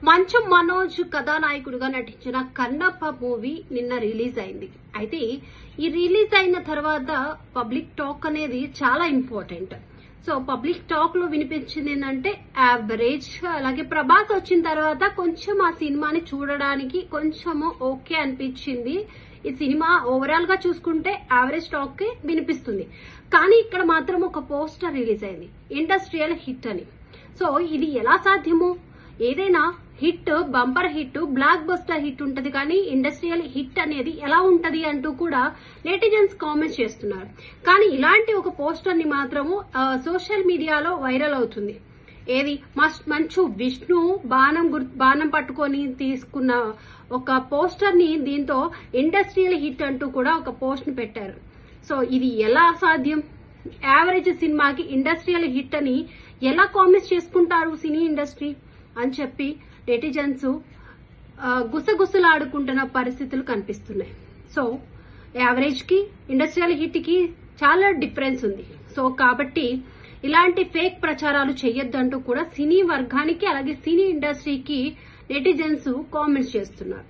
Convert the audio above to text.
మంచు మనోజ్ కథానాయకుడిగా నటించిన కన్నప్ప మూవీ నిన్న రిలీజ్ అయింది. అయితే ఈ రిలీజ్ అయిన తర్వాత పబ్లిక్ టాక్ అనేది చాలా ఇంపార్టెంట్. సో పబ్లిక్ టాక్ లో వినిపించింది ఏంటంటే యావరేజ్. అలాగే ప్రభాస్ వచ్చిన తర్వాత కొంచెం ఆ సినిమాని చూడడానికి కొంచెము ఓకే అనిపించింది. ఈ సినిమా ఓవరాల్ గా చూసుకుంటే యావరేజ్ టాక్ కి వినిపిస్తుంది. కానీ ఇక్కడ మాత్రం ఒక పోస్టర్ రిలీజ్ అయింది, ఇండస్ట్రియల్ హిట్ అని. సో ఇది ఎలా సాధ్యము? ఏదైనా hit, bumper hit, block buster hit ఉంటది, కానీ ఇండస్ట్రియల్ హిట్ అనేది ఎలా ఉంటది అంటూ కూడా నెటిజన్స్ కామెంట్స్ చేస్తున్నారు. కానీ ఇలాంటి ఒక పోస్టర్ ని మాత్రము సోషల్ మీడియాలో వైరల్ అవుతుంది. ఏది మంచు విష్ణు బాణం పట్టుకొని తీసుకున్న ఒక పోస్టర్ ని దీంతో ఇండస్ట్రియల్ హిట్ అంటూ కూడా ఒక పోస్ట్ ని పెట్టారు. సో ఇది ఎలా సాధ్యం? యావరేజ్ సినిమాకి ఇండస్ట్రియల్ హిట్ అని ఎలా కామెంట్స్ చేసుకుంటారు సినీ ఇండస్ట్రీ అని చెప్పి నెటిజన్స్ గుసగుసలాడుకుంటున్న పరిస్థితులు కనిపిస్తున్నాయి. సో యావరేజ్ కి ఇండస్ట్రియల్ హిట్ కి చాలా డిఫరెన్స్ ఉంది. సో కాబట్టి ఇలాంటి ఫేక్ ప్రచారాలు చేయొద్దంటూ కూడా సినీ వర్గానికి అలాగే సినీ ఇండస్ట్రీకి నెటిజన్స్ కామెంట్స్ చేస్తున్నారు.